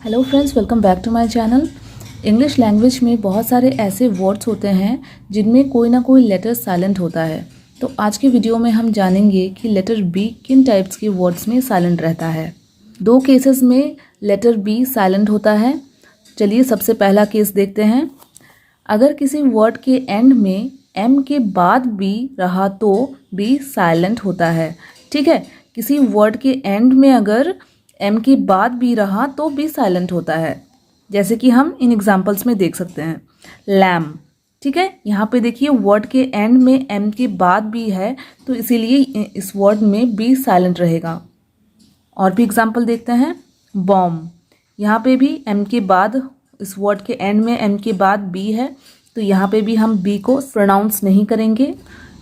Hello friends, welcome back to my channel. English language में बहुत सारे ऐसे वर्ड्स होते हैं जिनमें कोई ना कोई लेटर साइलेंट होता है। तो आज के वीडियो में हम जानेंगे कि लेटर बी किन टाइप्स के वर्ड्स में साइलेंट रहता है। दो केसेस में लेटर बी साइलेंट होता है। चलिए सबसे पहला केस देखते हैं। अगर किसी वर्ड के एंड में एम के बाद बी रहा तो बी साइलेंट होता है। ठीक है, किसी वर्ड के एंड में अगर एम के बाद बी रहा तो बी साइलेंट होता है, जैसे कि हम इन एग्जांपल्स में देख सकते हैं। लैम, ठीक है, यहाँ पे देखिए वर्ड के एंड में एम के बाद बी है तो इसीलिए इस वर्ड में बी साइलेंट रहेगा। और भी एग्जांपल देखते हैं। बॉम्ब, यहाँ पे भी एम के बाद, इस वर्ड के एंड में एम के बाद बी है तो यहाँ पे भी हम बी को प्रोनाउंस नहीं करेंगे।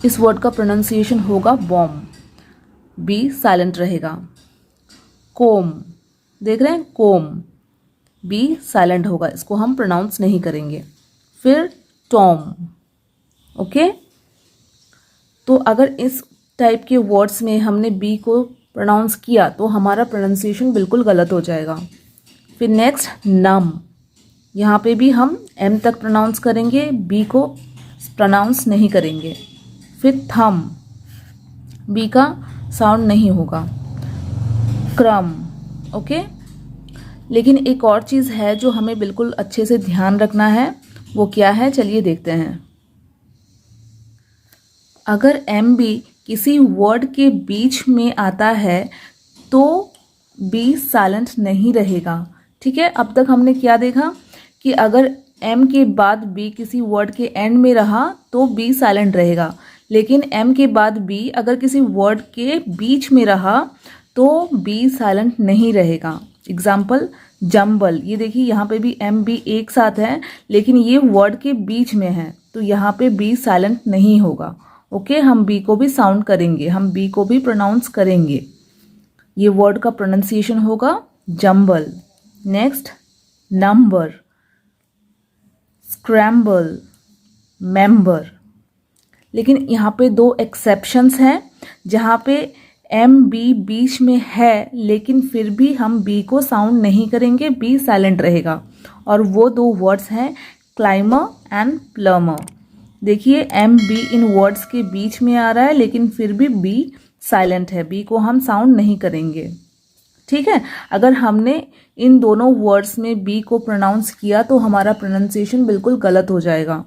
इस वर्ड का प्रोनाउंसिएशन होगा बॉम्ब, बी साइलेंट रहेगा। कोम, देख रहे हैं, कोम, बी साइलेंट होगा, इसको हम प्रोनाउंस नहीं करेंगे। फिर टॉम, ओके। तो अगर इस टाइप के वर्ड्स में हमने बी को प्रोनाउंस किया तो हमारा प्रोनाउंसिएशन बिल्कुल गलत हो जाएगा। फिर नेक्स्ट नम, यहाँ पे भी हम एम तक प्रोनाउंस करेंगे, बी को प्रोनाउंस नहीं करेंगे। फिर थम, बी का साउंड नहीं होगा। क्रम, ओके। लेकिन एक और चीज़ है जो हमें बिल्कुल अच्छे से ध्यान रखना है, वो क्या है चलिए देखते हैं। अगर एम बी किसी वर्ड के बीच में आता है तो बी साइलेंट नहीं रहेगा। ठीक है, अब तक हमने क्या देखा कि अगर एम के बाद बी किसी वर्ड के एंड में रहा तो बी साइलेंट रहेगा, लेकिन एम के बाद बी अगर किसी वर्ड के बीच में रहा तो बी साइलेंट नहीं रहेगा। एग्जाम्पल जंबल, ये देखिए यहाँ पे भी एम बी एक साथ है लेकिन ये वर्ड के बीच में है तो यहाँ पे बी साइलेंट नहीं होगा। ओके, हम बी को भी साउंड करेंगे, हम बी को भी प्रोनाउंस करेंगे। ये वर्ड का प्रोनाउंसिएशन होगा jumble. Next number, scramble, member. लेकिन यहाँ पे दो एक्सेप्शंस हैं जहाँ पे एम बी बीच में है लेकिन फिर भी हम बी को साउंड नहीं करेंगे, बी साइलेंट रहेगा। और वो दो वर्ड्स हैं क्लाइमर एंड प्लम्बर। देखिए एम बी इन वर्ड्स के बीच में आ रहा है लेकिन फिर भी बी साइलेंट है, बी को हम साउंड नहीं करेंगे। ठीक है, अगर हमने इन दोनों वर्ड्स में बी को प्रोनाउंस किया तो हमारा प्रोनाउंसिएशन बिल्कुल गलत हो जाएगा।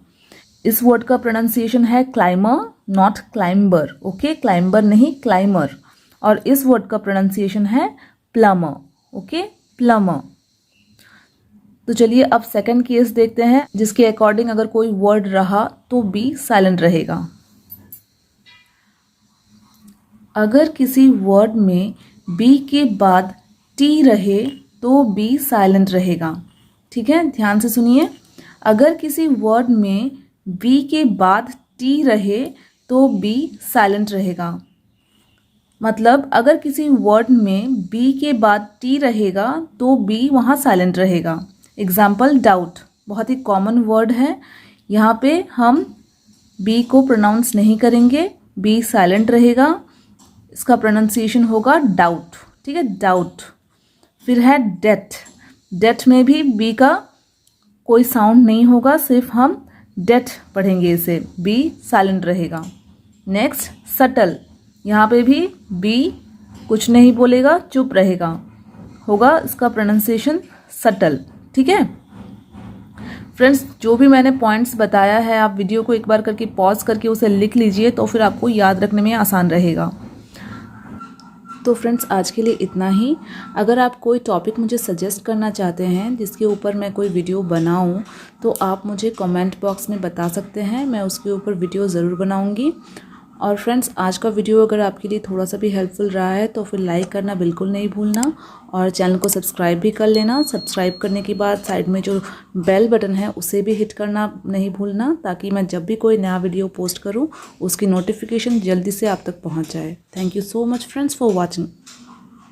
इस वर्ड का प्रोनाउंसिएशन है climber, not climber. Okay, climber नहीं, क्लाइमर। और इस वर्ड का प्रोनाउंसिएशन है प्लम्बर। Okay, plumber. तो चलिए अब सेकंड केस देखते हैं जिसके अकॉर्डिंग अगर कोई वर्ड रहा तो बी साइलेंट रहेगा। अगर किसी वर्ड में बी के बाद टी रहे तो बी साइलेंट रहेगा। ठीक है, ध्यान से सुनिए। अगर किसी वर्ड में बी के बाद टी रहे तो बी साइलेंट रहेगा। मतलब अगर किसी वर्ड में बी के बाद टी रहेगा तो बी वहाँ साइलेंट रहेगा। एग्जाम्पल डाउट, बहुत ही कॉमन वर्ड है। यहाँ पे हम बी को प्रोनाउंस नहीं करेंगे, बी साइलेंट रहेगा। इसका प्रोनाउंसिएशन होगा डाउट। ठीक है, डाउट। फिर है डेथ, डेथ में भी बी का कोई साउंड नहीं होगा, सिर्फ हम डेथ पढ़ेंगे इसे, बी साइलेंट रहेगा। नेक्स्ट सटल, यहाँ पे भी बी कुछ नहीं बोलेगा, चुप रहेगा, होगा इसका प्रोनाउंसिएशन सटल। ठीक है फ्रेंड्स, जो भी मैंने पॉइंट्स बताया है आप वीडियो को एक बार करके पॉज करके उसे लिख लीजिए तो फिर आपको याद रखने में आसान रहेगा। तो फ्रेंड्स आज के लिए इतना ही। अगर आप कोई टॉपिक मुझे सजेस्ट करना चाहते हैं जिसके ऊपर मैं कोई वीडियो बनाऊं तो आप मुझे कमेंट बॉक्स में बता सकते हैं, मैं उसके ऊपर वीडियो ज़रूर बनाऊंगी। और फ्रेंड्स आज का वीडियो अगर आपके लिए थोड़ा सा भी हेल्पफुल रहा है तो फिर लाइक करना बिल्कुल नहीं भूलना और चैनल को सब्सक्राइब भी कर लेना। सब्सक्राइब करने के बाद साइड में जो बेल बटन है उसे भी हिट करना नहीं भूलना ताकि मैं जब भी कोई नया वीडियो पोस्ट करूं उसकी नोटिफिकेशन जल्दी से आप तक पहुंच जाए। Thank you so much friends for watching.